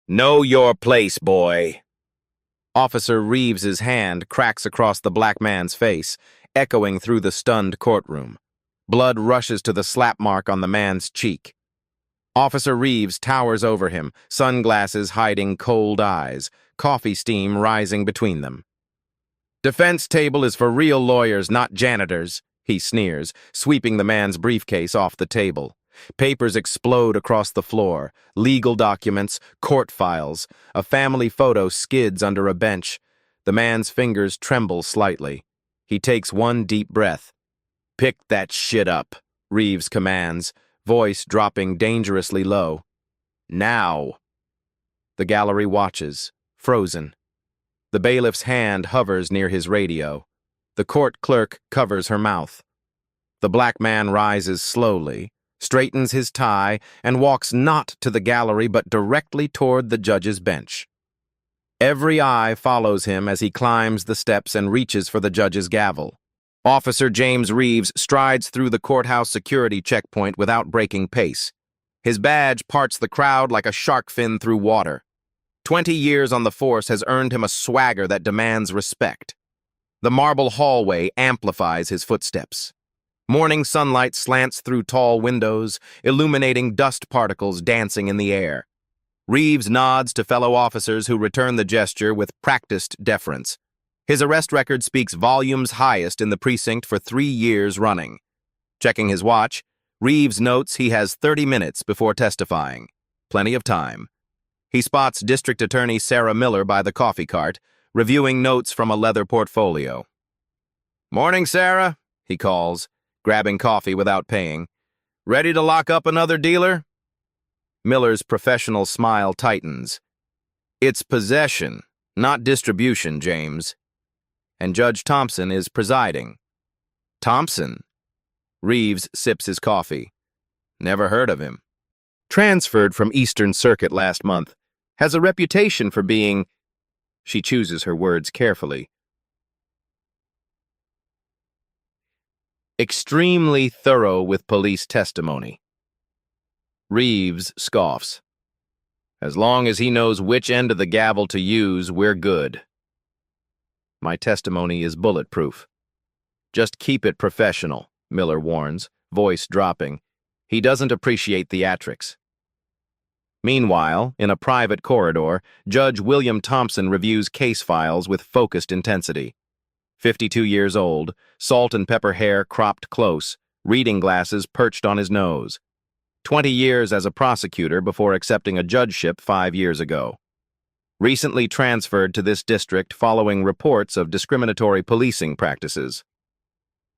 Know your place, boy. Officer Reeves's hand cracks across the black man's face, echoing through the stunned courtroom. Blood rushes to the slap mark on the man's cheek. Officer Reeves towers over him, sunglasses hiding cold eyes, coffee steam rising between them. "Defense table is for real lawyers, not janitors," he sneers, sweeping the man's briefcase off the table. Papers explode across the floor, legal documents, court files. A family photo skids under a bench. The man's fingers tremble slightly. He takes one deep breath. "Pick that shit up," Reeves commands, voice dropping dangerously low. "Now." The gallery watches, frozen. The bailiff's hand hovers near his radio. The court clerk covers her mouth. The black man rises slowly, straightens his tie, and walks not to the gallery but directly toward the judge's bench. Every eye follows him as he climbs the steps and reaches for the judge's gavel. Officer James Reeves strides through the courthouse security checkpoint without breaking pace. His badge parts the crowd like a shark fin through water. 20 years on the force has earned him a swagger that demands respect. The marble hallway amplifies his footsteps. Morning sunlight slants through tall windows, illuminating dust particles dancing in the air. Reeves nods to fellow officers who return the gesture with practiced deference. His arrest record speaks volumes highest in the precinct for 3 years running. Checking his watch, Reeves notes he has 30 minutes before testifying. Plenty of time. He spots District Attorney Sarah Miller by the coffee cart, reviewing notes from a leather portfolio. "Morning, Sarah," he calls, grabbing coffee without paying. "Ready to lock up another dealer?" Miller's professional smile tightens. "It's possession, not distribution, James." And Judge Thompson is presiding. "Thompson?" Reeves sips his coffee. "Never heard of him." "Transferred from Eastern Circuit last month. Has a reputation for being..." She chooses her words carefully. "Extremely thorough with police testimony." Reeves scoffs. "As long as he knows which end of the gavel to use, we're good." "My testimony is bulletproof." "Just keep it professional," Miller warns, voice dropping. He doesn't appreciate theatrics. Meanwhile, in a private corridor, Judge William Thompson reviews case files with focused intensity. 52 years old, salt and pepper hair cropped close, reading glasses perched on his nose. 20 years as a prosecutor before accepting a judgeship 5 years ago. Recently transferred to this district following reports of discriminatory policing practices.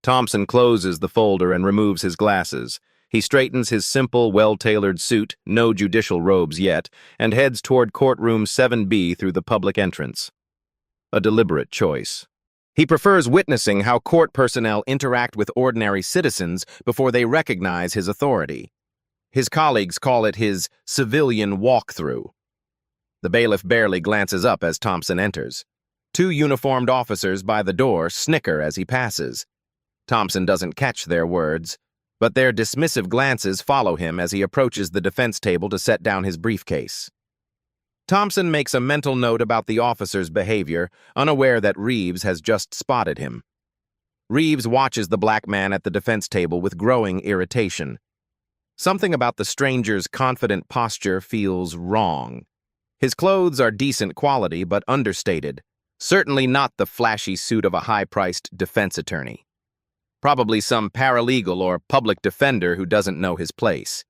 Thompson closes the folder and removes his glasses. He straightens his simple, well-tailored suit, no judicial robes yet, and heads toward courtroom 7B through the public entrance. A deliberate choice. He prefers witnessing how court personnel interact with ordinary citizens before they recognize his authority. His colleagues call it his civilian walkthrough. The bailiff barely glances up as Thompson enters. 2 uniformed officers by the door snicker as he passes. Thompson doesn't catch their words, but their dismissive glances follow him as he approaches the defense table to set down his briefcase. Thompson makes a mental note about the officer's behavior, unaware that Reeves has just spotted him. Reeves watches the black man at the defense table with growing irritation. Something about the stranger's confident posture feels wrong. His clothes are decent quality but understated, certainly not the flashy suit of a high-priced defense attorney. Probably some paralegal or public defender who doesn't know his place.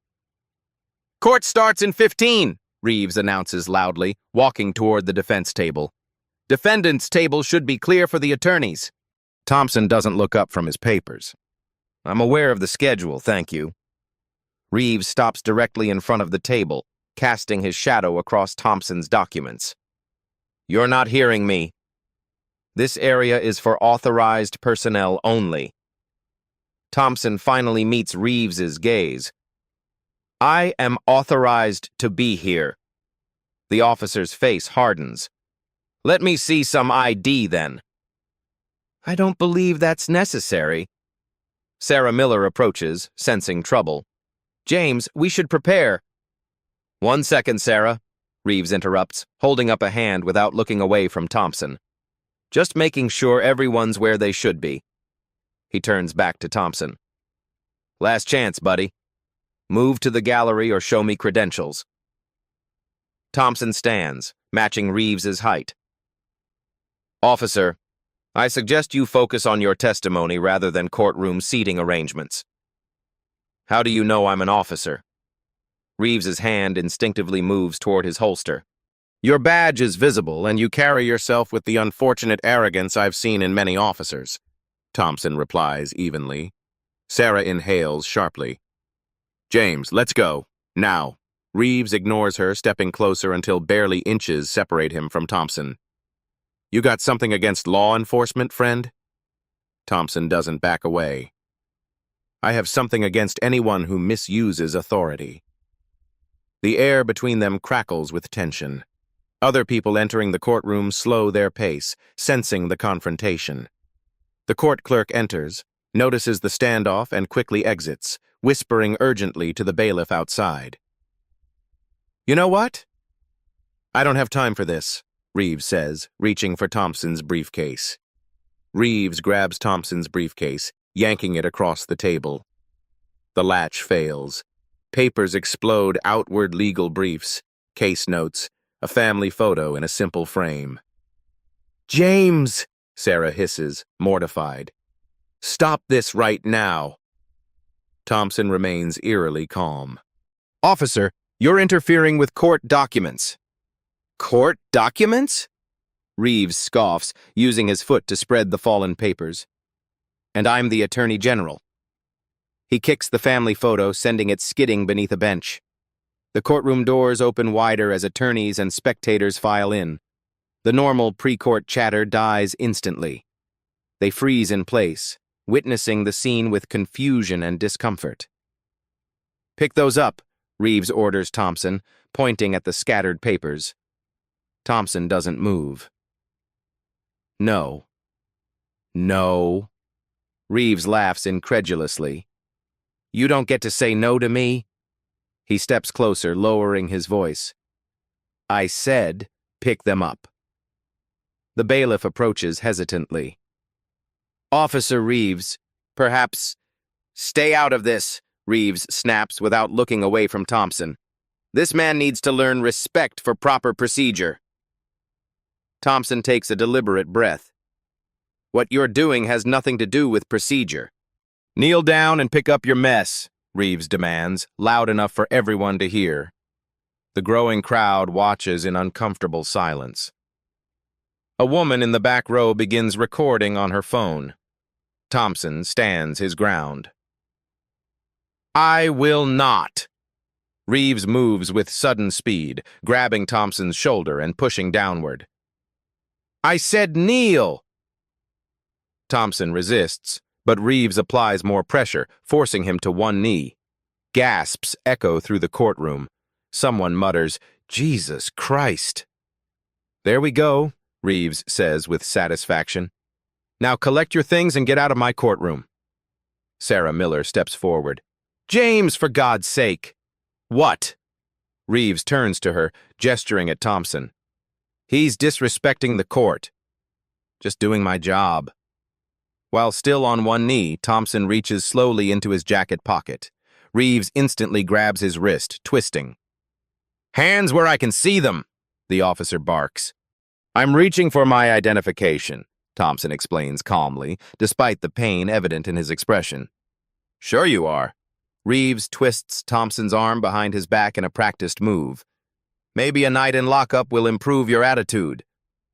"Court starts in 15, Reeves announces loudly, walking toward the defense table. "Defendant's table should be clear for the attorneys." Thompson doesn't look up from his papers. "I'm aware of the schedule, thank you." Reeves stops directly in front of the table, casting his shadow across Thompson's documents. "You're not hearing me. This area is for authorized personnel only." Thompson finally meets Reeves's gaze. "I am authorized to be here." The officer's face hardens. "Let me see some ID, then." "I don't believe that's necessary." Sarah Miller approaches, sensing trouble. "James, we should prepare." "1 second, Sarah." Reeves interrupts, holding up a hand without looking away from Thompson. Just making sure everyone's where they should be. He turns back to Thompson. Last chance, buddy. Move to the gallery or show me credentials. Thompson stands, matching Reeves's height. Officer, I suggest you focus on your testimony rather than courtroom seating arrangements. How do you know I'm an officer? Reeves's hand instinctively moves toward his holster. Your badge is visible, and you carry yourself with the unfortunate arrogance I've seen in many officers. Thompson replies evenly. Sarah inhales sharply. James, let's go. Now. Reeves ignores her, stepping closer until barely inches separate him from Thompson. You got something against law enforcement, friend? Thompson doesn't back away. I have something against anyone who misuses authority. The air between them crackles with tension. Other people entering the courtroom slow their pace, sensing the confrontation. The court clerk enters, notices the standoff, and quickly exits, whispering urgently to the bailiff outside. You know what? I don't have time for this, Reeves says, reaching for Thompson's briefcase. Reeves grabs Thompson's briefcase, yanking it across the table. The latch fails. Papers explode outward legal briefs, case notes, a family photo in a simple frame. James, Sarah hisses, mortified. Stop this right now. Thompson remains eerily calm. Officer, you're interfering with court documents. Court documents? Reeves scoffs, using his foot to spread the fallen papers. And I'm the Attorney General. He kicks the family photo, sending it skidding beneath a bench. The courtroom doors open wider as attorneys and spectators file in. The normal pre-court chatter dies instantly. They freeze in place, witnessing the scene with confusion and discomfort. Pick those up, Reeves orders Thompson, pointing at the scattered papers. Thompson doesn't move. No. No. Reeves laughs incredulously. You don't get to say no to me? He steps closer, lowering his voice. I said, pick them up. The bailiff approaches hesitantly. Officer Reeves, perhaps... Stay out of this, Reeves snaps without looking away from Thompson. This man needs to learn respect for proper procedure. Thompson takes a deliberate breath. What you're doing has nothing to do with procedure. Kneel down and pick up your mess, Reeves demands, loud enough for everyone to hear. The growing crowd watches in uncomfortable silence. A woman in the back row begins recording on her phone. Thompson stands his ground. I will not. Reeves moves with sudden speed, grabbing Thompson's shoulder and pushing downward. I said kneel! Thompson resists, but Reeves applies more pressure, forcing him to one knee. Gasps echo through the courtroom. Someone mutters, Jesus Christ. There we go, Reeves says with satisfaction. Now collect your things and get out of my courtroom. Sarah Miller steps forward. James, for God's sake! What? Reeves turns to her, gesturing at Thompson. He's disrespecting the court. Just doing my job. While still on one knee, Thompson reaches slowly into his jacket pocket. Reeves instantly grabs his wrist, twisting. Hands where I can see them, the officer barks. I'm reaching for my identification, Thompson explains calmly, despite the pain evident in his expression. Sure you are. Reeves twists Thompson's arm behind his back in a practiced move. Maybe a night in lockup will improve your attitude.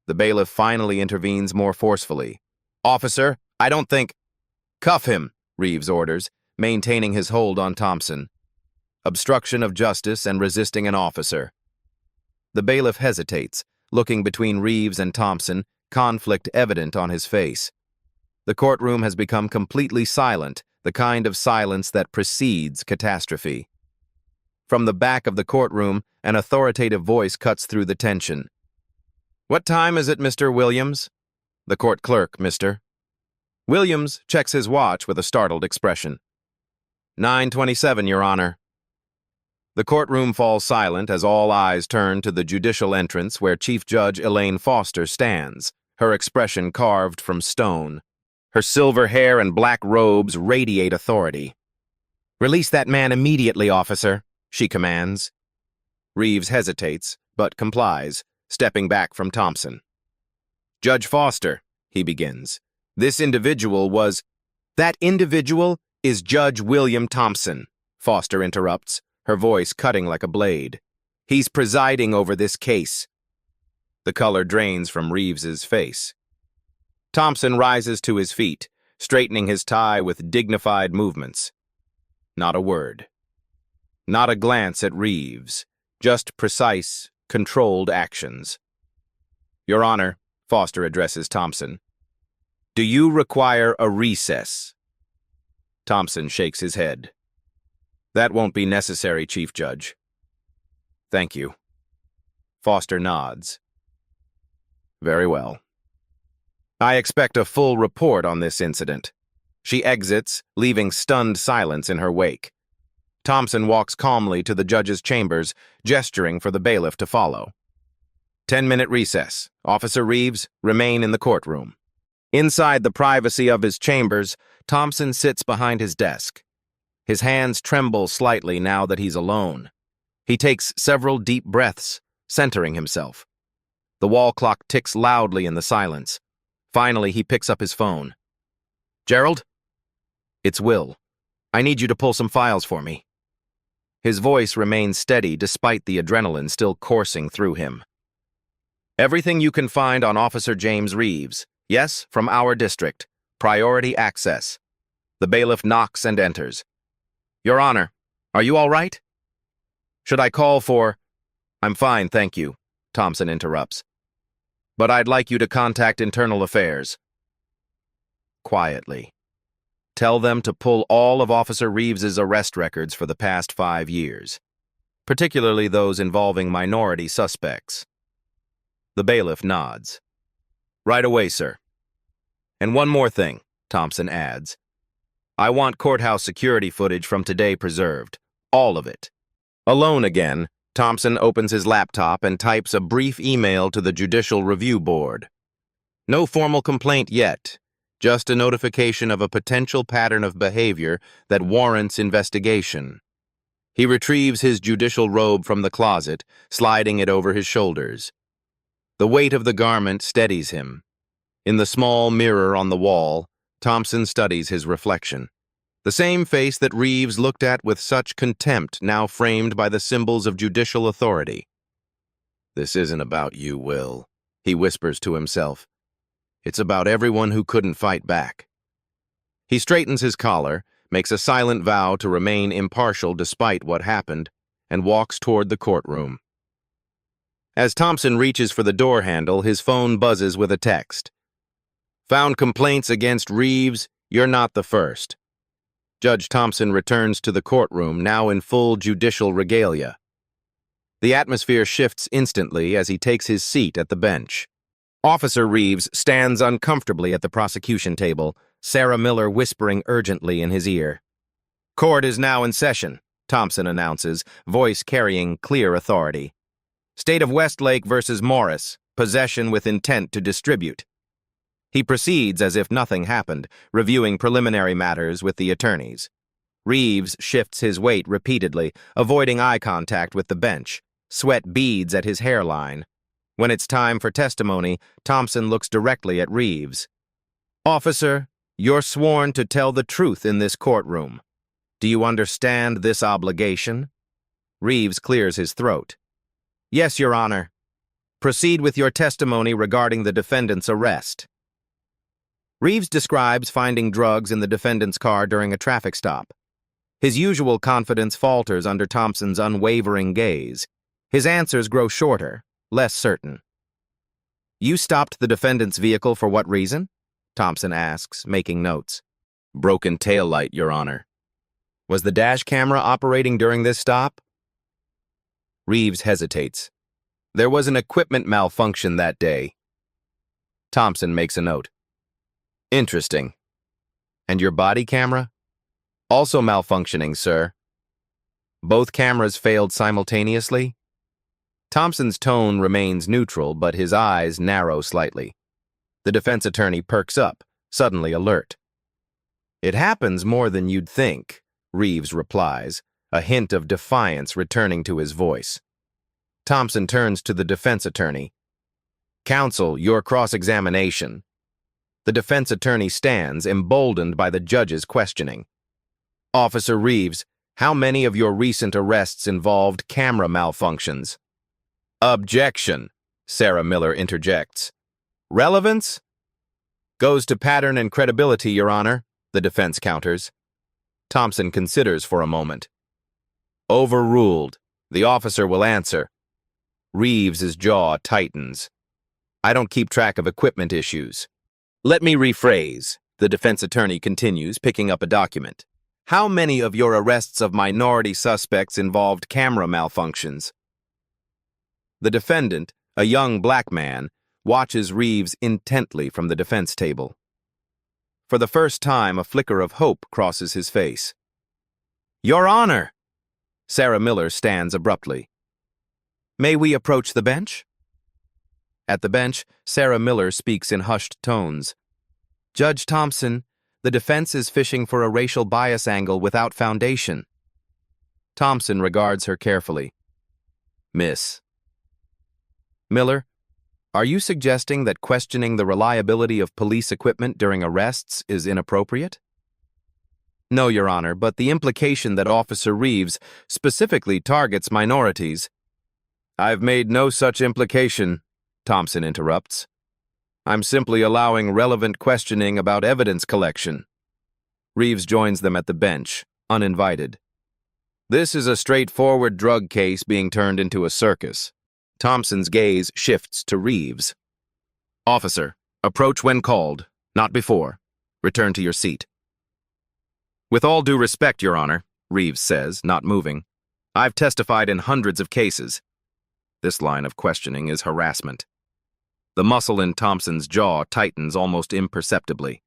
The bailiff finally intervenes more forcefully. Officer, I don't think... Cuff him, Reeves orders, maintaining his hold on Thompson. Obstruction of justice and resisting an officer. The bailiff hesitates, looking between Reeves and Thompson, conflict evident on his face. The courtroom has become completely silent, the kind of silence that precedes catastrophe. From the back of the courtroom, an authoritative voice cuts through the tension. What time is it, Mr. Williams? The court clerk, mister. Williams checks his watch with a startled expression. 9:27, Your Honor. The courtroom falls silent as all eyes turn to the judicial entrance where Chief Judge Elaine Foster stands, her expression carved from stone. Her silver hair and black robes radiate authority. "Release that man immediately, officer," she commands. Reeves hesitates, but complies, stepping back from Thompson. "Judge Foster," he begins, "this individual was—" "That individual is Judge William Thompson," Foster interrupts, her voice cutting like a blade. "He's presiding over this case." The color drains from Reeves's face. Thompson rises to his feet, straightening his tie with dignified movements. Not a word. Not a glance at Reeves, just precise, controlled actions. "Your Honor," Foster addresses Thompson, "do you require a recess?" Thompson shakes his head. "That won't be necessary, Chief Judge." "Thank you." Foster nods. "Very well. I expect a full report on this incident." She exits, leaving stunned silence in her wake. Thompson walks calmly to the judge's chambers, gesturing for the bailiff to follow. 10-minute recess. Officer Reeves, remain in the courtroom. Inside the privacy of his chambers, Thompson sits behind his desk. His hands tremble slightly now that he's alone. He takes several deep breaths, centering himself. The wall clock ticks loudly in the silence. Finally, he picks up his phone. "Gerald?" "It's Will. I need you to pull some files for me." His voice remains steady despite the adrenaline still coursing through him. "Everything you can find on Officer James Reeves. Yes, from our district. Priority access." The bailiff knocks and enters. "Your Honor, are you all right?" "Should I call for—" "I'm fine, thank you," Thompson interrupts. "But I'd like you to contact Internal Affairs." Quietly. "Tell them to pull all of Officer Reeves's arrest records for the past 5 years, particularly those involving minority suspects." The bailiff nods. "Right away, sir." "And one more thing," Thompson adds. "I want courthouse security footage from today preserved. All of it." Alone again, Thompson opens his laptop and types a brief email to the Judicial Review Board. No formal complaint yet, just a notification of a potential pattern of behavior that warrants investigation. He retrieves his judicial robe from the closet, sliding it over his shoulders. The weight of the garment steadies him. In the small mirror on the wall, Thompson studies his reflection. The same face that Reeves looked at with such contempt now framed by the symbols of judicial authority. "This isn't about you, Will," he whispers to himself. "It's about everyone who couldn't fight back." He straightens his collar, makes a silent vow to remain impartial despite what happened, and walks toward the courtroom. As Thompson reaches for the door handle, his phone buzzes with a text. "Found complaints against Reeves. You're not the first." Judge Thompson returns to the courtroom, now in full judicial regalia. The atmosphere shifts instantly as he takes his seat at the bench. Officer Reeves stands uncomfortably at the prosecution table, Sarah Miller whispering urgently in his ear. "Court is now in session," Thompson announces, voice carrying clear authority. "State of Westlake versus Morris, possession with intent to distribute." He proceeds as if nothing happened, reviewing preliminary matters with the attorneys. Reeves shifts his weight repeatedly, avoiding eye contact with the bench. Sweat beads at his hairline. When it's time for testimony, Thompson looks directly at Reeves. "Officer, you're sworn to tell the truth in this courtroom. Do you understand this obligation?" Reeves clears his throat. "Yes, Your Honor. Proceed with your testimony regarding the defendant's arrest." Reeves describes finding drugs in the defendant's car during a traffic stop. His usual confidence falters under Thompson's unwavering gaze. His answers grow shorter, less certain. "You stopped the defendant's vehicle for what reason?" Thompson asks, making notes. "Broken taillight, Your Honor." "Was the dash camera operating during this stop?" Reeves hesitates. "There was an equipment malfunction that day." Thompson makes a note. "Interesting. And your body camera?" "Also malfunctioning, sir." Both cameras failed simultaneously? Thompson's tone remains neutral, but his eyes narrow slightly. The defense attorney perks up, suddenly alert. It happens more than you'd think, Reeves replies, a hint of defiance returning to his voice. Thompson turns to the defense attorney. Counsel, your cross-examination. The defense attorney stands, emboldened by the judge's questioning. Officer Reeves, how many of your recent arrests involved camera malfunctions? Objection, Sarah Miller interjects. Relevance? Goes to pattern and credibility, Your Honor, the defense counters. Thompson considers for a moment. Overruled. The officer will answer. Reeves's jaw tightens. I don't keep track of equipment issues. Let me rephrase, the defense attorney continues, picking up a document. How many of your arrests of minority suspects involved camera malfunctions? The defendant, a young black man, watches Reeves intently from the defense table. For the first time, a flicker of hope crosses his face. Your Honor! Sarah Miller stands abruptly. May we approach the bench? At the bench, Sarah Miller speaks in hushed tones. Judge Thompson, the defense is fishing for a racial bias angle without foundation. Thompson regards her carefully. Miss Miller, are you suggesting that questioning the reliability of police equipment during arrests is inappropriate? No, Your Honor, but the implication that Officer Reeves specifically targets minorities. I've made no such implication, Thompson interrupts. I'm simply allowing relevant questioning about evidence collection. Reeves joins them at the bench, uninvited. This is a straightforward drug case being turned into a circus. Thompson's gaze shifts to Reeves. Officer, approach when called, not before. Return to your seat. With all due respect, Your Honor, Reeves says, not moving. I've testified in hundreds of cases. This line of questioning is harassment. The muscle in Thompson's jaw tightens almost imperceptibly.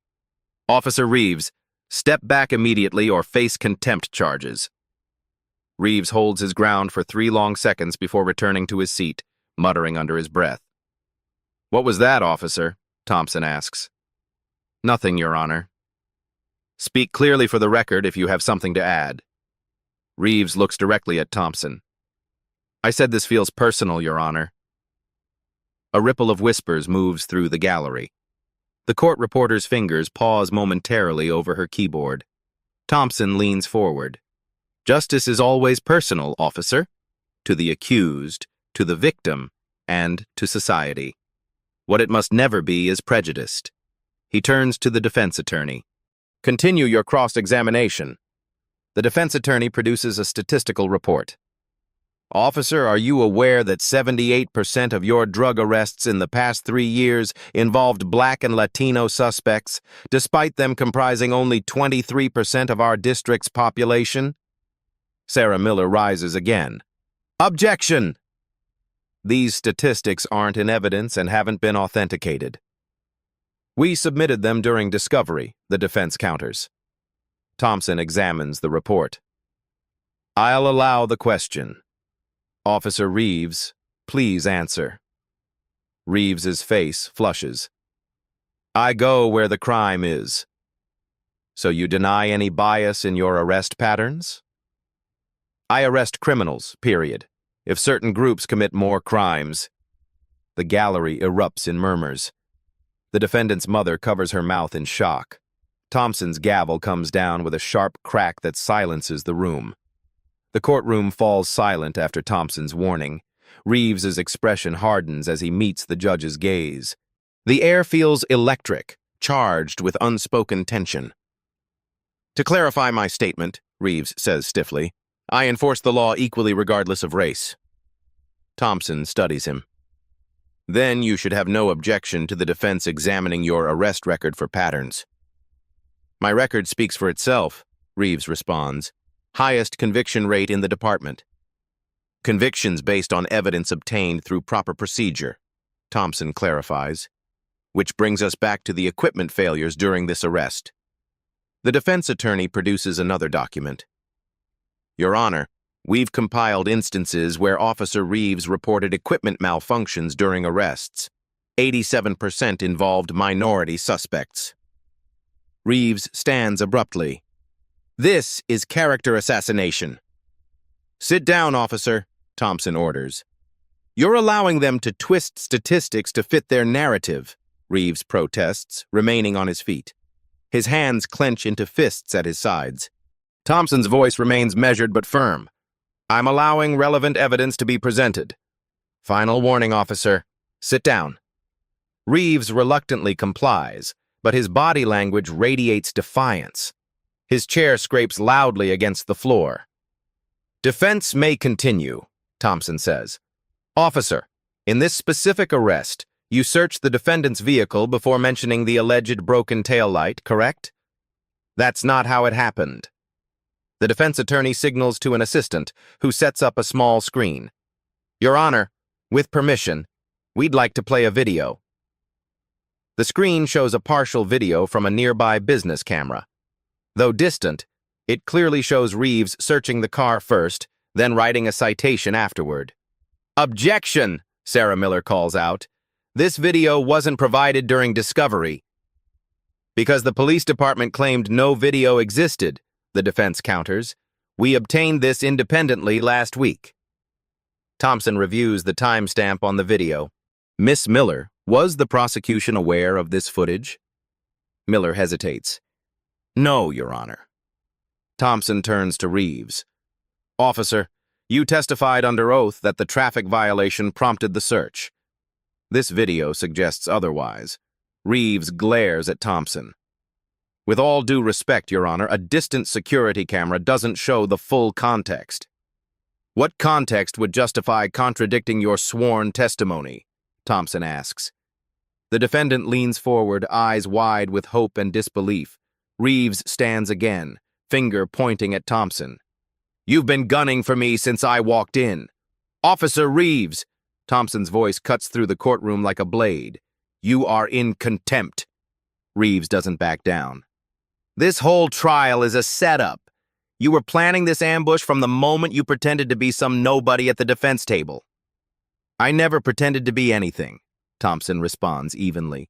Officer Reeves, step back immediately or face contempt charges. Reeves holds his ground for 3 long seconds before returning to his seat, muttering under his breath. What was that, officer? Thompson asks. Nothing, Your Honor. Speak clearly for the record if you have something to add. Reeves looks directly at Thompson. I said this feels personal, Your Honor. A ripple of whispers moves through the gallery. The court reporter's fingers pause momentarily over her keyboard. Thompson leans forward. Justice is always personal, officer. To the accused, to the victim, and to society. What it must never be is prejudiced. He turns to the defense attorney. Continue your cross-examination. The defense attorney produces a statistical report. Officer, are you aware that 78% of your drug arrests in the past 3 years involved Black and Latino suspects, despite them comprising only 23% of our district's population? Sarah Miller rises again. Objection! These statistics aren't in evidence and haven't been authenticated. We submitted them during discovery, the defense counters. Thompson examines the report. I'll allow the question. Officer Reeves, please answer. Reeves's face flushes. I go where the crime is. So you deny any bias in your arrest patterns? I arrest criminals, period. If certain groups commit more crimes. The gallery erupts in murmurs. The defendant's mother covers her mouth in shock. Thompson's gavel comes down with a sharp crack that silences the room. The courtroom falls silent after Thompson's warning. Reeves's expression hardens as he meets the judge's gaze. The air feels electric, charged with unspoken tension. To clarify my statement, Reeves says stiffly, I enforce the law equally regardless of race. Thompson studies him. Then you should have no objection to the defense examining your arrest record for patterns. My record speaks for itself, Reeves responds. Highest conviction rate in the department. Convictions based on evidence obtained through proper procedure, Thompson clarifies. Which brings us back to the equipment failures during this arrest. The defense attorney produces another document. Your Honor, We've compiled instances where Officer Reeves reported equipment malfunctions during arrests. 87% involved minority suspects. Reeves stands abruptly. This is character assassination. Sit down, officer, Thompson orders. You're allowing them to twist statistics to fit their narrative, Reeves protests, remaining on his feet. His hands clench into fists at his sides. Thompson's voice remains measured but firm. I'm allowing relevant evidence to be presented. Final warning, officer. Sit down. Reeves reluctantly complies, but his body language radiates defiance. His chair scrapes loudly against the floor. Defense may continue, Thompson says. Officer, in this specific arrest, you searched the defendant's vehicle before mentioning the alleged broken taillight, correct? That's not how it happened. The defense attorney signals to an assistant, who sets up a small screen. Your Honor, with permission, we'd like to play a video. The screen shows a partial video from a nearby business camera. Though distant, it clearly shows Reeves searching the car first, then writing a citation afterward. Objection, Sarah Miller calls out. This video wasn't provided during discovery. Because the police department claimed no video existed, the defense counters. We obtained this independently last week. Thompson reviews the timestamp on the video. Miss Miller, was the prosecution aware of this footage? Miller hesitates. No, Your Honor. Thompson turns to Reeves. Officer, you testified under oath that the traffic violation prompted the search. This video suggests otherwise. Reeves glares at Thompson. With all due respect, Your Honor, a distant security camera doesn't show the full context. What context would justify contradicting your sworn testimony? Thompson asks. The defendant leans forward, eyes wide with hope and disbelief. Reeves stands again, finger pointing at Thompson. You've been gunning for me since I walked in. Officer Reeves! Thompson's voice cuts through the courtroom like a blade. You are in contempt. Reeves doesn't back down. This whole trial is a setup. You were planning this ambush from the moment you pretended to be some nobody at the defense table. I never pretended to be anything, Thompson responds evenly.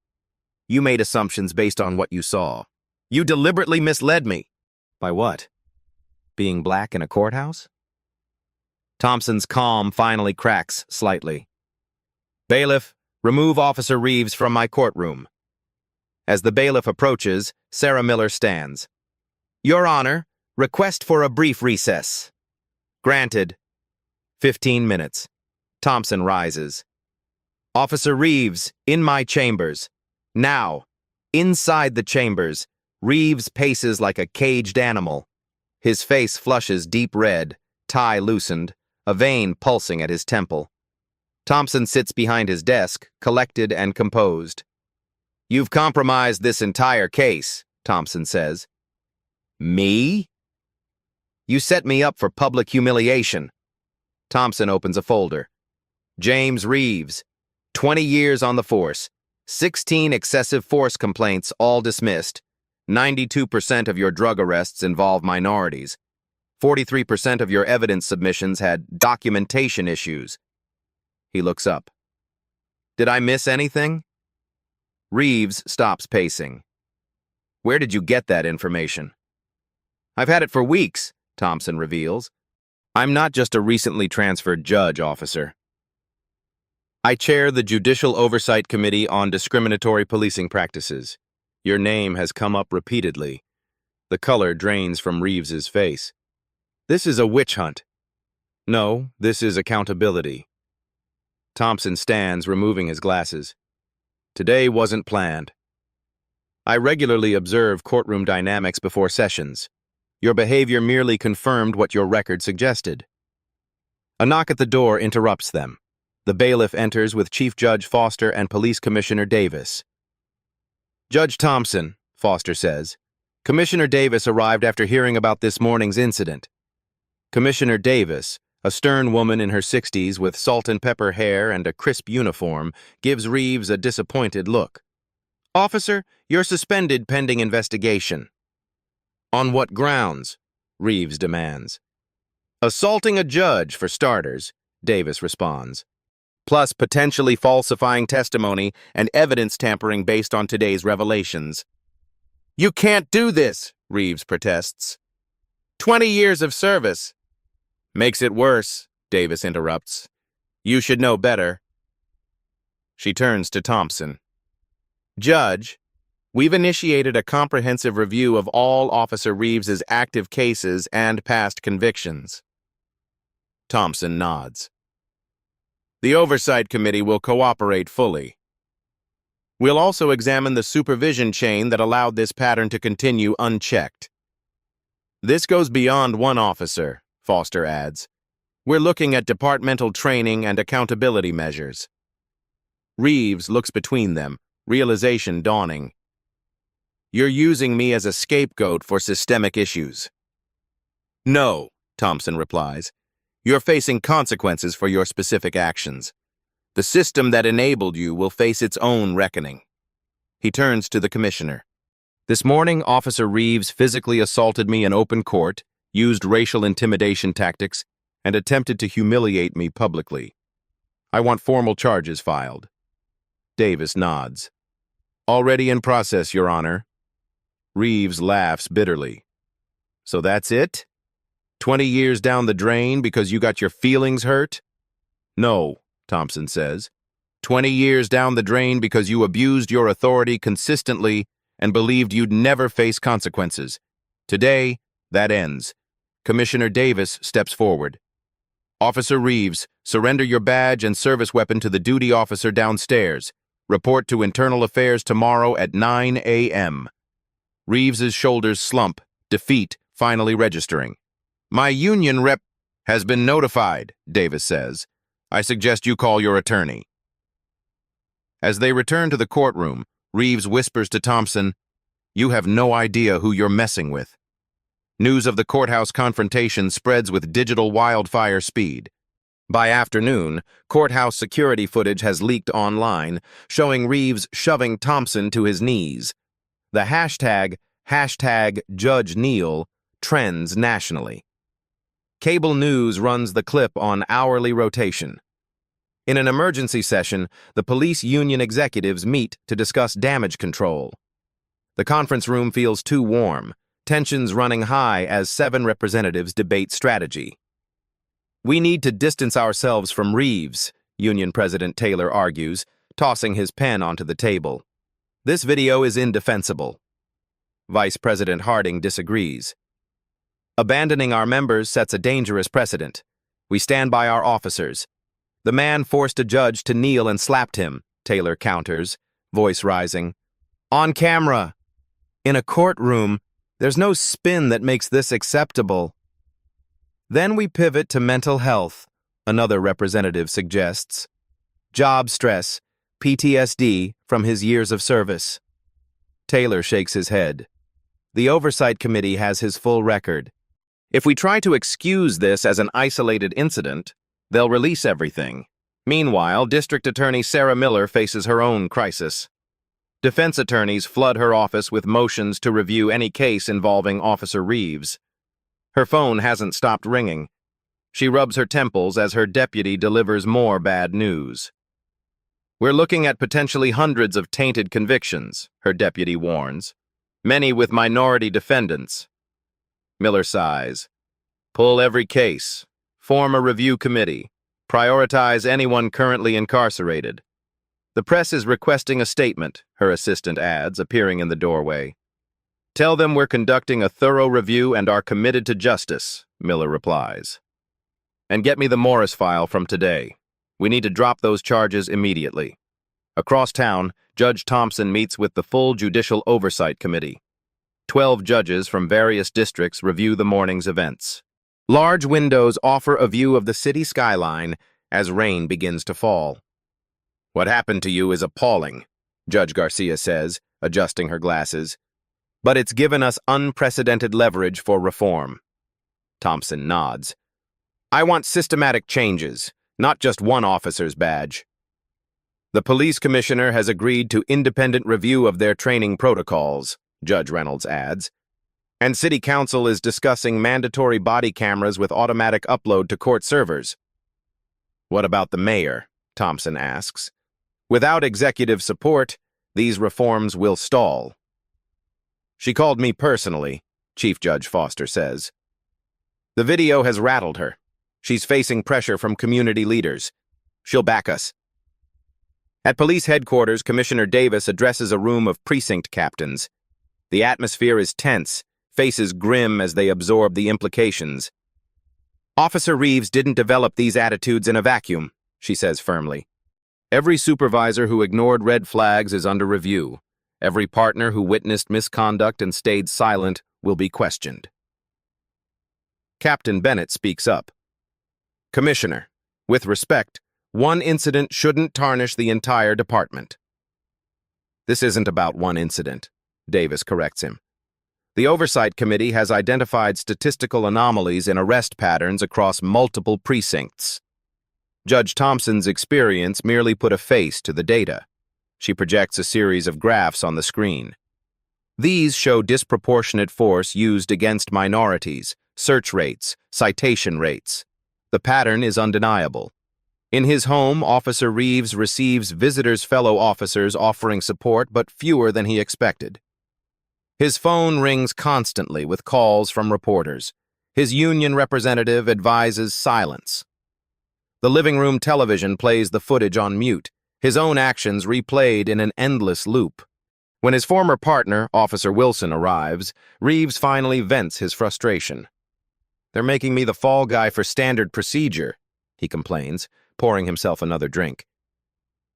You made assumptions based on what you saw. You deliberately misled me. By what? Being black in a courthouse? Thompson's calm finally cracks slightly. Bailiff, remove Officer Reeves from my courtroom. As the bailiff approaches, Sarah Miller stands. Your Honor, request for a brief recess. Granted. 15 minutes. Thompson rises. Officer Reeves, in my chambers. Now. Inside the chambers, Reeves paces like a caged animal. His face flushes deep red, tie loosened, a vein pulsing at his temple. Thompson sits behind his desk, collected and composed. You've compromised this entire case, Thompson says. Me? You set me up for public humiliation. Thompson opens a folder. James Reeves, 20 years on the force, 16 excessive force complaints, all dismissed. 92% of your drug arrests involve minorities. 43% of your evidence submissions had documentation issues. He looks up. Did I miss anything? Reeves stops pacing. Where did you get that information? I've had it for weeks, Thompson reveals. I'm not just a recently transferred judge, officer. I chair the Judicial Oversight Committee on Discriminatory Policing Practices. Your name has come up repeatedly. The color drains from Reeves's face. This is a witch hunt. No, this is accountability. Thompson stands, removing his glasses. Today wasn't planned. I regularly observe courtroom dynamics before sessions. Your behavior merely confirmed what your record suggested. A knock at the door interrupts them. The bailiff enters with Chief Judge Foster and Police Commissioner Davis. Judge Thompson, Foster says. Commissioner Davis arrived after hearing about this morning's incident. Commissioner Davis, a stern woman in her 60s with salt and pepper hair and a crisp uniform, gives Reeves a disappointed look. Officer, you're suspended pending investigation. On what grounds? Reeves demands. Assaulting a judge, for starters, Davis responds. Plus potentially falsifying testimony and evidence tampering based on today's revelations. You can't do this, Reeves protests. 20 years of service. Makes it worse, Davis interrupts. You should know better. She turns to Thompson. Judge, we've initiated a comprehensive review of all Officer Reeves's active cases and past convictions. Thompson nods. The Oversight Committee will cooperate fully. We'll also examine the supervision chain that allowed this pattern to continue unchecked. This goes beyond one officer, Foster adds. We're looking at departmental training and accountability measures. Reeves looks between them, realization dawning. You're using me as a scapegoat for systemic issues. No, Thompson replies. You're facing consequences for your specific actions. The system that enabled you will face its own reckoning. He turns to the commissioner. This morning, Officer Reeves physically assaulted me in open court, used racial intimidation tactics, and attempted to humiliate me publicly. I want formal charges filed. Davis nods. Already in process, Your Honor. Reeves laughs bitterly. So that's it? 20 years down the drain because you got your feelings hurt? No, Thompson says. 20 years down the drain because you abused your authority consistently and believed you'd never face consequences. Today, that ends. Commissioner Davis steps forward. Officer Reeves, surrender your badge and service weapon to the duty officer downstairs. Report to Internal Affairs tomorrow at 9 a.m. Reeves's shoulders slump, defeat finally registering. My union rep has been notified, Davis says. I suggest you call your attorney. As they return to the courtroom, Reeves whispers to Thompson, You have no idea who you're messing with. News of the courthouse confrontation spreads with digital wildfire speed. By afternoon, courthouse security footage has leaked online, showing Reeves shoving Thompson to his knees. The hashtag Judge Neal trends nationally. Cable news runs the clip on hourly rotation. In an emergency session, the police union executives meet to discuss damage control. The conference room feels too warm, tensions running high as 7 representatives debate strategy. We need to distance ourselves from Reeves, Union President Taylor argues, tossing his pen onto the table. This video is indefensible. Vice President Harding disagrees. Abandoning our members sets a dangerous precedent. We stand by our officers. The man forced a judge to kneel and slapped him, Taylor counters, voice rising. On camera. In a courtroom, there's no spin that makes this acceptable. Then we pivot to mental health, another representative suggests. Job stress, PTSD from his years of service. Taylor shakes his head. The Oversight Committee has his full record. If we try to excuse this as an isolated incident, they'll release everything. Meanwhile, District Attorney Sarah Miller faces her own crisis. Defense attorneys flood her office with motions to review any case involving Officer Reeves. Her phone hasn't stopped ringing. She rubs her temples as her deputy delivers more bad news. We're looking at potentially hundreds of tainted convictions, her deputy warns. Many with minority defendants. Miller sighs. Pull every case. Form a review committee. Prioritize anyone currently incarcerated. The press is requesting a statement, her assistant adds, appearing in the doorway. Tell them we're conducting a thorough review and are committed to justice, Miller replies. And get me the Morris file from today. We need to drop those charges immediately. Across town, Judge Thompson meets with the full Judicial Oversight Committee. 12 judges from various districts review the morning's events. Large windows offer a view of the city skyline as rain begins to fall. What happened to you is appalling, Judge Garcia says, adjusting her glasses. But it's given us unprecedented leverage for reform. Thompson nods. I want systematic changes, not just one officer's badge. The police commissioner has agreed to independent review of their training protocols, Judge Reynolds adds. And City Council is discussing mandatory body cameras with automatic upload to court servers. What about the mayor? Thompson asks. Without executive support, these reforms will stall. She called me personally, Chief Judge Foster says. The video has rattled her. She's facing pressure from community leaders. She'll back us. At police headquarters, Commissioner Davis addresses a room of precinct captains. The atmosphere is tense, faces grim as they absorb the implications. Officer Reeves didn't develop these attitudes in a vacuum, she says firmly. Every supervisor who ignored red flags is under review. Every partner who witnessed misconduct and stayed silent will be questioned. Captain Bennett speaks up. Commissioner, with respect, one incident shouldn't tarnish the entire department. This isn't about one incident, Davis corrects him. The Oversight Committee has identified statistical anomalies in arrest patterns across multiple precincts. Judge Thompson's experience merely put a face to the data. She projects a series of graphs on the screen. These show disproportionate force used against minorities, search rates, citation rates. The pattern is undeniable. In his home, Officer Reeves receives visitors' fellow officers offering support, but fewer than he expected. His phone rings constantly with calls from reporters. His union representative advises silence. The living room television plays the footage on mute, his own actions replayed in an endless loop. When his former partner, Officer Wilson, arrives, Reeves finally vents his frustration. They're making me the fall guy for standard procedure, he complains, pouring himself another drink.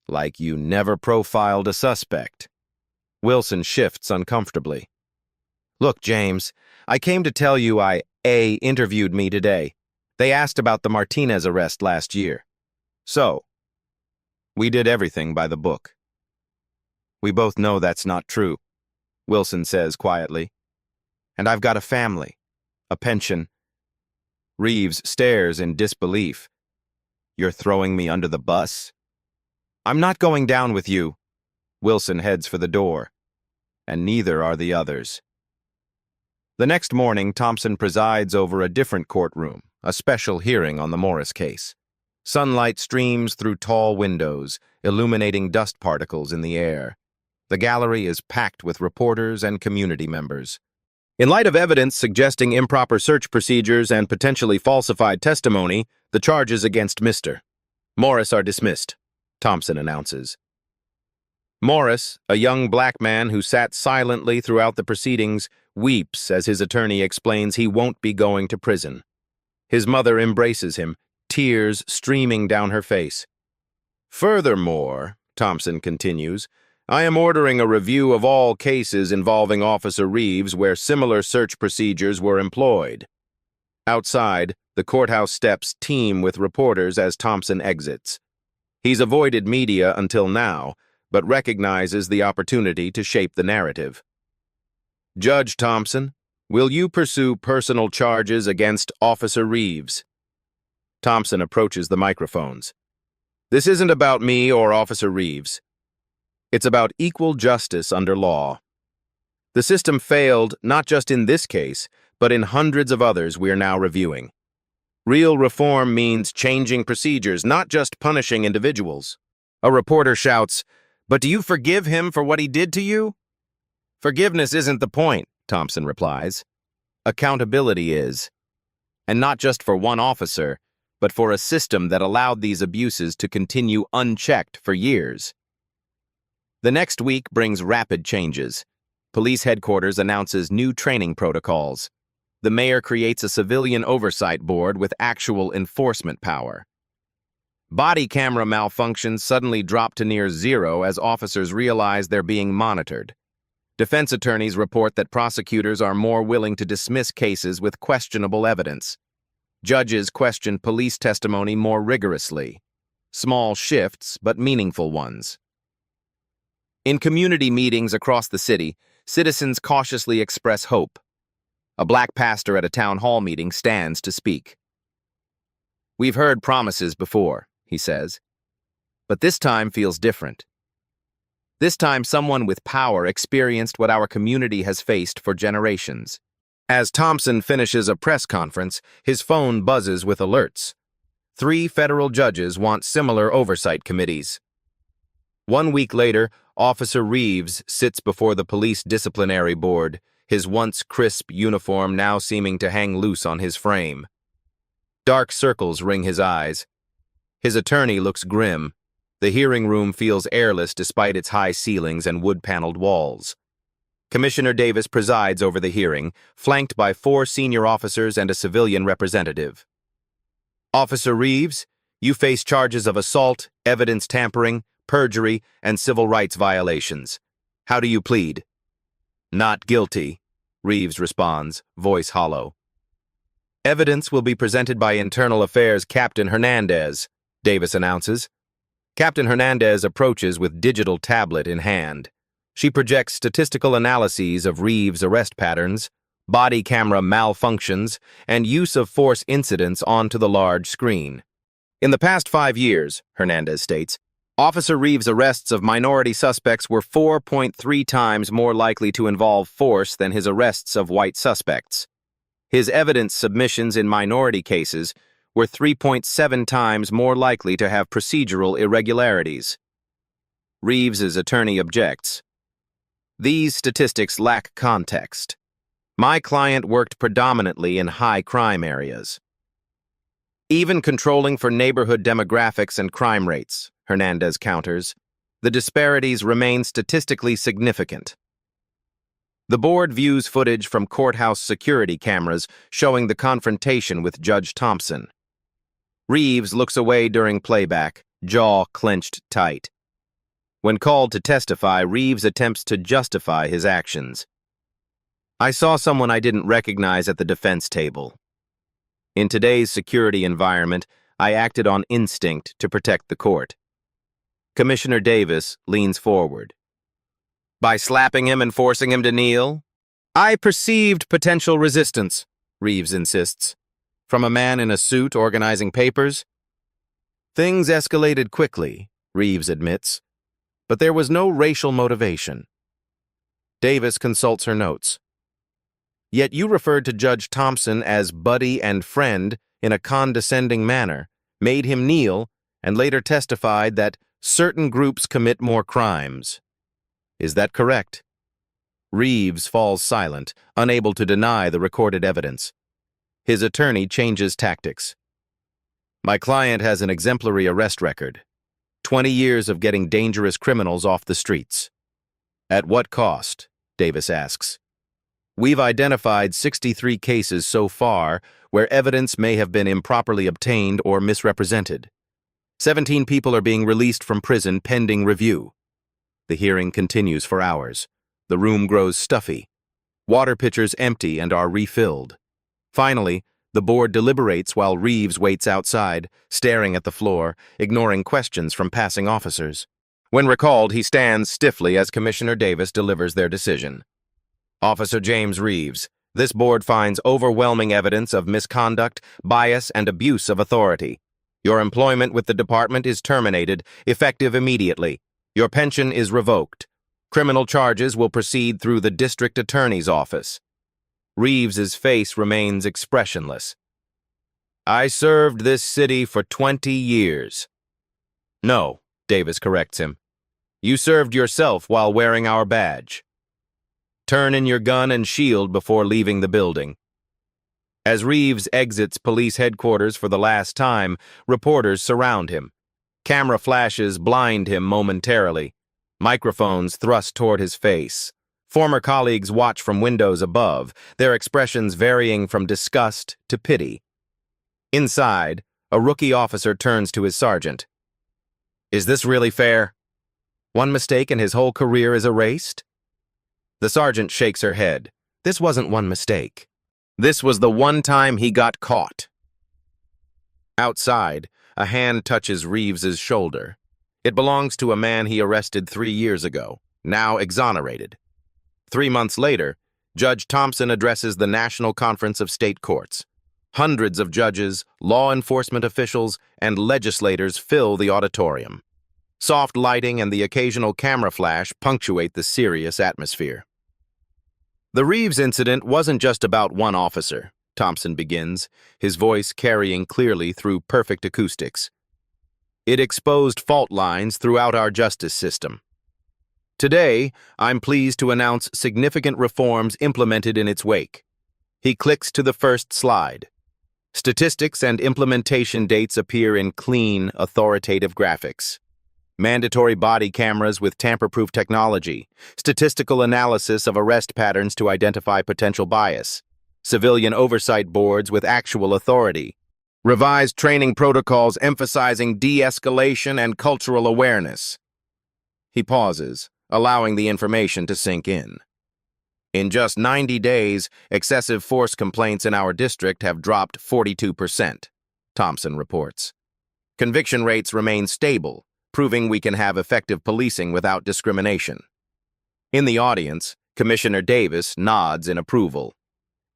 Like you never profiled a suspect. Wilson shifts uncomfortably. Look, James, I came to tell you interviewed me today. They asked about the Martinez arrest last year. So, we did everything by the book. We both know that's not true, Wilson says quietly. And I've got a family, a pension. Reeves stares in disbelief. You're throwing me under the bus? I'm not going down with you. Wilson heads for the door. And neither are the others. The next morning, Thompson presides over a different courtroom, a special hearing on the Morris case. Sunlight streams through tall windows, illuminating dust particles in the air. The gallery is packed with reporters and community members. In light of evidence suggesting improper search procedures and potentially falsified testimony, the charges against Mr. Morris are dismissed, Thompson announces. Morris, a young black man who sat silently throughout the proceedings, weeps as his attorney explains he won't be going to prison. His mother embraces him, tears streaming down her face. Furthermore, Thompson continues, I am ordering a review of all cases involving Officer Reeves where similar search procedures were employed. Outside, the courthouse steps teem with reporters as Thompson exits. He's avoided media until now, but recognizes the opportunity to shape the narrative. Judge Thompson, will you pursue personal charges against Officer Reeves? Thompson approaches the microphones. This isn't about me or Officer Reeves. It's about equal justice under law. The system failed not just in this case, but in hundreds of others we're now reviewing. Real reform means changing procedures, not just punishing individuals. A reporter shouts, "But do you forgive him for what he did to you?" Forgiveness isn't the point, Thompson replies. Accountability is. And not just for one officer, but for a system that allowed these abuses to continue unchecked for years. The next week brings rapid changes. Police headquarters announces new training protocols. The mayor creates a civilian oversight board with actual enforcement power. Body camera malfunctions suddenly drop to near zero as officers realize they're being monitored. Defense attorneys report that prosecutors are more willing to dismiss cases with questionable evidence. Judges question police testimony more rigorously. Small shifts, but meaningful ones. In community meetings across the city, citizens cautiously express hope. A black pastor at a town hall meeting stands to speak. We've heard promises before, he says, but this time feels different. This time someone with power experienced what our community has faced for generations. As Thompson finishes a press conference, his phone buzzes with alerts. 3 federal judges want similar oversight committees. 1 week later, Officer Reeves sits before the police disciplinary board, his once crisp uniform now seeming to hang loose on his frame. Dark circles ring his eyes. His attorney looks grim. The hearing room feels airless despite its high ceilings and wood-paneled walls. Commissioner Davis presides over the hearing, flanked by 4 senior officers and a civilian representative. Officer Reeves, you face charges of assault, evidence tampering, perjury, and civil rights violations. How do you plead? Not guilty, Reeves responds, voice hollow. Evidence will be presented by Internal Affairs Captain Hernandez, Davis announces. Captain Hernandez approaches with digital tablet in hand. She projects statistical analyses of Reeves' arrest patterns, body camera malfunctions, and use of force incidents onto the large screen. In the past 5 years, Hernandez states, Officer Reeves' arrests of minority suspects were 4.3 times more likely to involve force than his arrests of white suspects. His evidence submissions in minority cases were 3.7 times more likely to have procedural irregularities. Reeves' attorney objects. These statistics lack context. My client worked predominantly in high crime areas. Even controlling for neighborhood demographics and crime rates, Hernandez counters, the disparities remain statistically significant. The board views footage from courthouse security cameras showing the confrontation with Judge Thompson. Reeves looks away during playback, jaw clenched tight. When called to testify, Reeves attempts to justify his actions. I saw someone I didn't recognize at the defense table. In today's security environment, I acted on instinct to protect the court. Commissioner Davis leans forward. By slapping him and forcing him to kneel? I perceived potential resistance, Reeves insists. From a man in a suit organizing papers? Things escalated quickly, Reeves admits, but there was no racial motivation. Davis consults her notes. Yet you referred to Judge Thompson as buddy and friend in a condescending manner, made him kneel, and later testified that certain groups commit more crimes. Is that correct? Reeves falls silent, unable to deny the recorded evidence. His attorney changes tactics. My client has an exemplary arrest record. 20 years of getting dangerous criminals off the streets. At what cost? Davis asks. We've identified 63 cases so far where evidence may have been improperly obtained or misrepresented. 17 people are being released from prison pending review. The hearing continues for hours. The room grows stuffy. Water pitchers empty and are refilled. Finally, the board deliberates while Reeves waits outside, staring at the floor, ignoring questions from passing officers. When recalled, he stands stiffly as Commissioner Davis delivers their decision. Officer James Reeves, this board finds overwhelming evidence of misconduct, bias, and abuse of authority. Your employment with the department is terminated, effective immediately. Your pension is revoked. Criminal charges will proceed through the district attorney's office. Reeves's face remains expressionless. I served this city for 20 years. No, Davis corrects him. You served yourself while wearing our badge. Turn in your gun and shield before leaving the building. As Reeves exits police headquarters for the last time, reporters surround him. Camera flashes blind him momentarily. Microphones thrust toward his face. Former colleagues watch from windows above, their expressions varying from disgust to pity. Inside, a rookie officer turns to his sergeant. Is this really fair? One mistake and his whole career is erased? The sergeant shakes her head. This wasn't one mistake. This was the one time he got caught. Outside, a hand touches Reeves's shoulder. It belongs to a man he arrested 3 years ago, now exonerated. 3 months later, Judge Thompson addresses the National Conference of State Courts. Hundreds of judges, law enforcement officials, and legislators fill the auditorium. Soft lighting and the occasional camera flash punctuate the serious atmosphere. The Reeves incident wasn't just about one officer, Thompson begins, his voice carrying clearly through perfect acoustics. It exposed fault lines throughout our justice system. Today, I'm pleased to announce significant reforms implemented in its wake. He clicks to the first slide. Statistics and implementation dates appear in clean, authoritative graphics. Mandatory body cameras with tamper-proof technology, statistical analysis of arrest patterns to identify potential bias, civilian oversight boards with actual authority, revised training protocols emphasizing de-escalation and cultural awareness. He pauses, allowing the information to sink in. In just 90 days, excessive force complaints in our district have dropped 42%, Thompson reports. Conviction rates remain stable, proving we can have effective policing without discrimination. In the audience, Commissioner Davis nods in approval.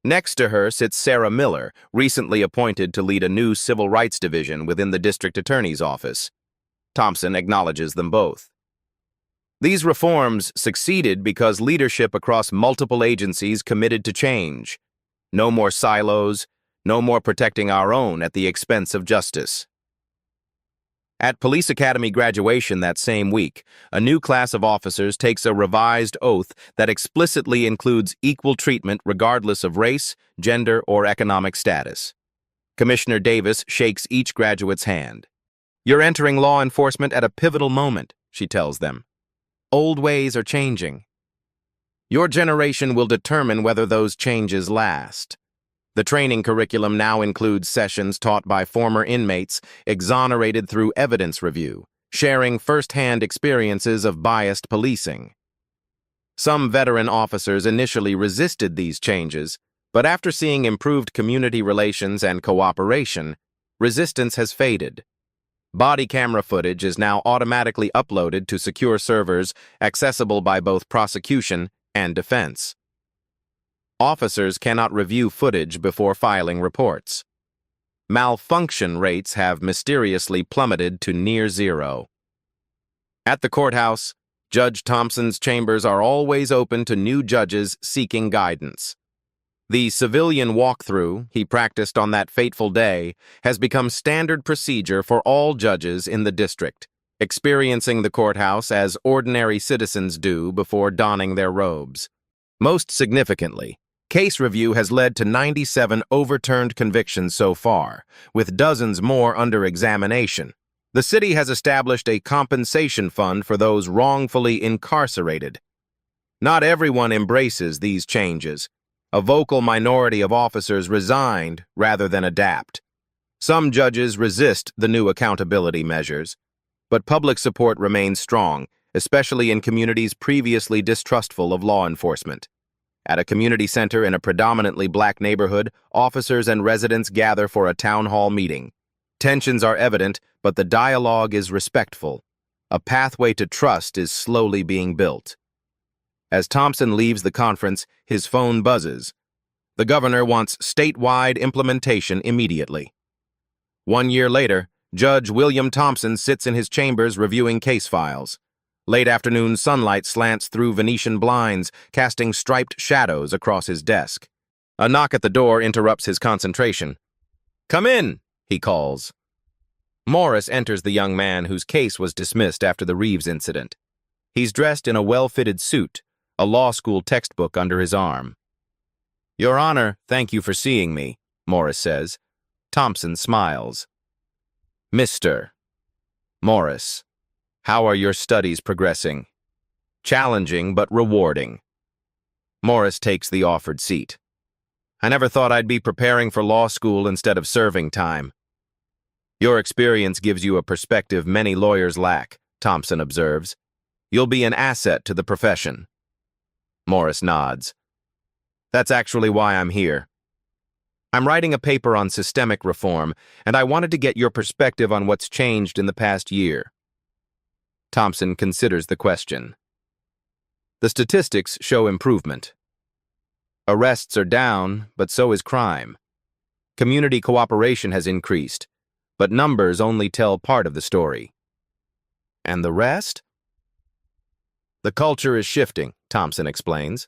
Next to her sits Sarah Miller, recently appointed to lead a new civil rights division within the district attorney's office. Thompson acknowledges them both. These reforms succeeded because leadership across multiple agencies committed to change. No more silos, no more protecting our own at the expense of justice. At Police Academy graduation that same week, a new class of officers takes a revised oath that explicitly includes equal treatment regardless of race, gender, or economic status. Commissioner Davis shakes each graduate's hand. "You're entering law enforcement at a pivotal moment," she tells them. "Old ways are changing. Your generation will determine whether those changes last." The training curriculum now includes sessions taught by former inmates exonerated through evidence review, sharing first-hand experiences of biased policing. Some veteran officers initially resisted these changes, but after seeing improved community relations and cooperation, resistance has faded. Body camera footage is now automatically uploaded to secure servers accessible by both prosecution and defense. Officers cannot review footage before filing reports. Malfunction rates have mysteriously plummeted to near zero. At the courthouse, Judge Thompson's chambers are always open to new judges seeking guidance. The civilian walkthrough he practiced on that fateful day has become standard procedure for all judges in the district, experiencing the courthouse as ordinary citizens do before donning their robes. Most significantly, case review has led to 97 overturned convictions so far, with dozens more under examination. The city has established a compensation fund for those wrongfully incarcerated. Not everyone embraces these changes. A vocal minority of officers resigned rather than adapt. Some judges resist the new accountability measures, but public support remains strong, especially in communities previously distrustful of law enforcement. At a community center in a predominantly black neighborhood, officers and residents gather for a town hall meeting. Tensions are evident, but the dialogue is respectful. A pathway to trust is slowly being built. As Thompson leaves the conference, his phone buzzes. The governor wants statewide implementation immediately. 1 year later, Judge William Thompson sits in his chambers reviewing case files. Late afternoon sunlight slants through Venetian blinds, casting striped shadows across his desk. A knock at the door interrupts his concentration. "Come in," he calls. Morris enters the young man whose case was dismissed after the Reeves incident. He's dressed in a well-fitted suit, a law school textbook under his arm. "Your Honor, thank you for seeing me," Morris says. Thompson smiles. "Mr. Morris, how are your studies progressing?" "Challenging but rewarding." Morris takes the offered seat. "I never thought I'd be preparing for law school instead of serving time." "Your experience gives you a perspective many lawyers lack," Thompson observes. "You'll be an asset to the profession." Morris nods. "That's actually why I'm here. I'm writing a paper on systemic reform, and I wanted to get your perspective on what's changed in the past year." Thompson considers the question. "The statistics show improvement. Arrests are down, but so is crime. Community cooperation has increased, but numbers only tell part of the story." "And the rest?" "The culture is shifting," Thompson explains.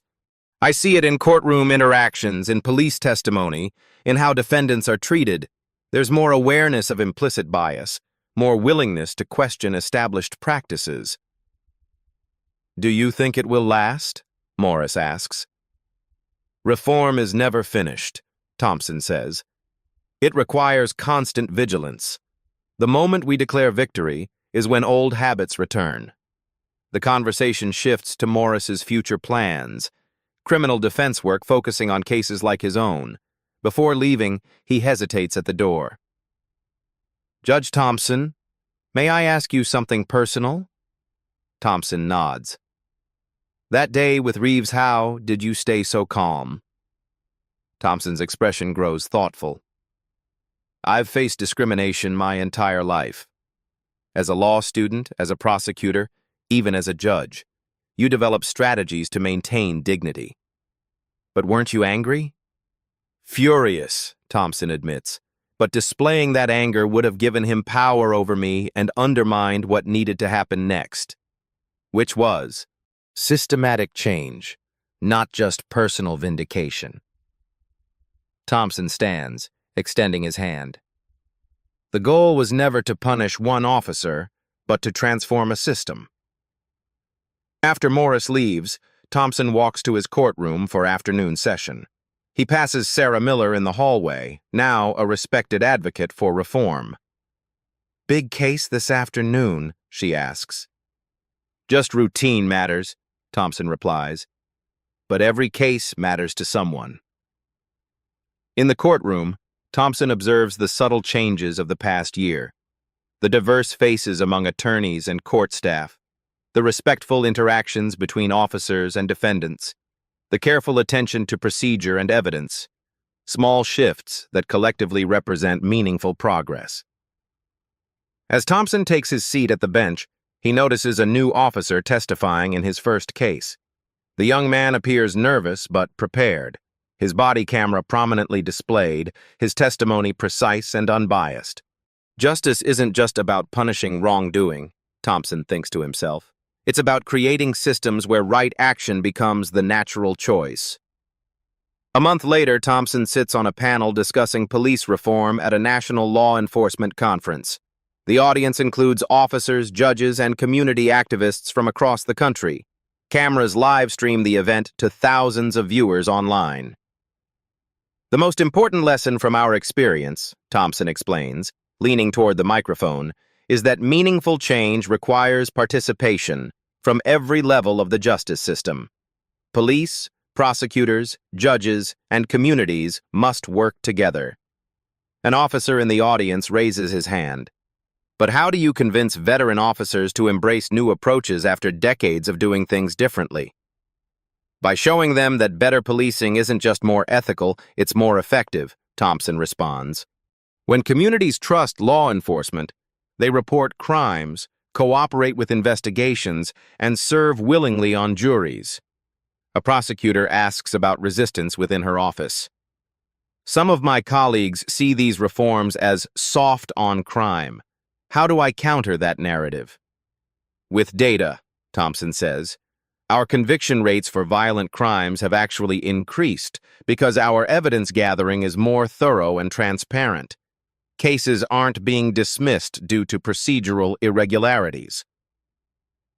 I see it in courtroom interactions, in police testimony, in how defendants are treated. There's more awareness of implicit bias, more willingness to question established practices. Do you think it will last? Morris asks. Reform is never finished, Thompson says. It requires constant vigilance. The moment we declare victory is when old habits return. The conversation shifts to Morris's future plans, criminal defense work focusing on cases like his own. Before leaving, he hesitates at the door. Judge Thompson, may I ask you something personal? Thompson nods. That day with Reeves, how did you stay so calm? Thompson's expression grows thoughtful. I've faced discrimination my entire life. As a law student, as a prosecutor, even as a judge, you develop strategies to maintain dignity. But weren't you angry? Furious, Thompson admits, but displaying that anger would have given him power over me and undermined what needed to happen next, which was systematic change, not just personal vindication. Thompson stands, extending his hand. The goal was never to punish one officer, but to transform a system. After Morris leaves, Thompson walks to his courtroom for afternoon session. He passes Sarah Miller in the hallway, now a respected advocate for reform. Big case this afternoon, she asks. Just routine matters, Thompson replies. But every case matters to someone. In the courtroom, Thompson observes the subtle changes of the past year. The diverse faces among attorneys and court staff, the respectful interactions between officers and defendants, the careful attention to procedure and evidence, small shifts that collectively represent meaningful progress. As Thompson takes his seat at the bench, he notices a new officer testifying in his first case. The young man appears nervous but prepared, his body camera prominently displayed, his testimony precise and unbiased. Justice isn't just about punishing wrongdoing, Thompson thinks to himself. It's about creating systems where right action becomes the natural choice. A month later, Thompson sits on a panel discussing police reform at a national law enforcement conference. The audience includes officers, judges, and community activists from across the country. Cameras live stream the event to thousands of viewers online. The most important lesson from our experience, Thompson explains, leaning toward the microphone, is that meaningful change requires participation from every level of the justice system. Police, prosecutors, judges, and communities must work together. An officer in the audience raises his hand. But how do you convince veteran officers to embrace new approaches after decades of doing things differently? By showing them that better policing isn't just more ethical, it's more effective, Thompson responds. When communities trust law enforcement, they report crimes, cooperate with investigations, and serve willingly on juries. A prosecutor asks about resistance within her office. Some of my colleagues see these reforms as soft on crime. How do I counter that narrative? With data, Thompson says. Our conviction rates for violent crimes have actually increased because our evidence gathering is more thorough and transparent. Cases aren't being dismissed due to procedural irregularities.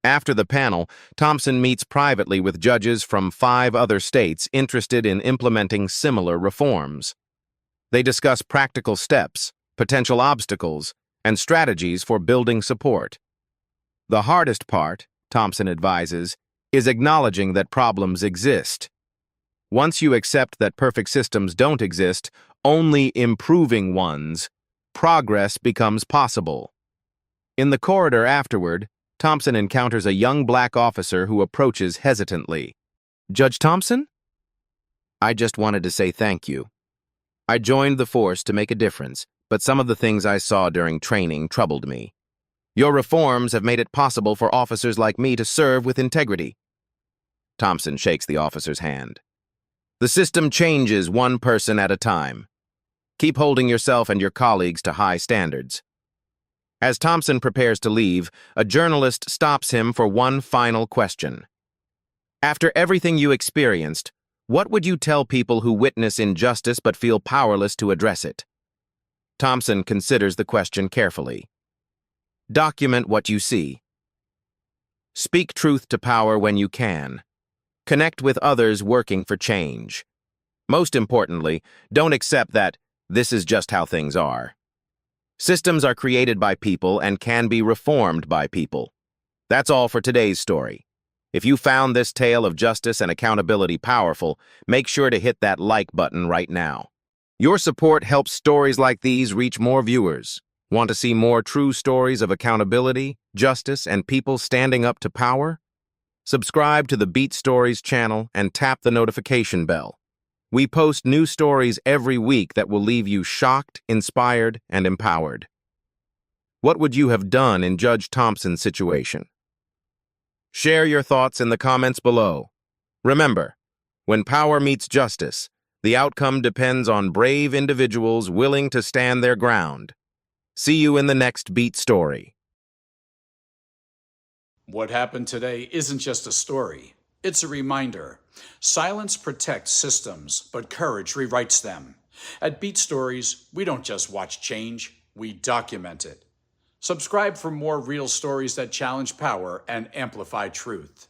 After the panel, Thompson meets privately with judges from 5 other states interested in implementing similar reforms. They discuss practical steps, potential obstacles, and strategies for building support. The hardest part, Thompson advises, is acknowledging that problems exist. Once you accept that perfect systems don't exist, only improving ones, progress becomes possible. In the corridor afterward, Thompson encounters a young black officer who approaches hesitantly. Judge Thompson? I just wanted to say thank you. I joined the force to make a difference, but some of the things I saw during training troubled me. Your reforms have made it possible for officers like me to serve with integrity. Thompson shakes the officer's hand. The system changes one person at a time. Keep holding yourself and your colleagues to high standards. As Thompson prepares to leave, a journalist stops him for one final question. After everything you experienced, What would you tell people who witness injustice but feel powerless to address it? Thompson considers the question carefully. Document what you see. Speak truth to power when you can. Connect with others working for change. Most importantly, don't accept that this is just how things are. Systems are created by people and can be reformed by people. That's all for today's story. If you found this tale of justice and accountability powerful, make sure to hit that like button right now. Your support helps stories like these reach more viewers. Want to see more true stories of accountability, justice, and people standing up to power? Subscribe to the Beat Stories channel and tap the notification bell. We post new stories every week that will leave you shocked, inspired, and empowered. What would you have done in Judge Thompson's situation? Share your thoughts in the comments below. Remember, when power meets justice, the outcome depends on brave individuals willing to stand their ground. See you in the next Beat Story. What happened today isn't just a story. It's a reminder. Silence protects systems, but courage rewrites them. At Beat Stories, we don't just watch change, we document it. Subscribe for more real stories that challenge power and amplify truth.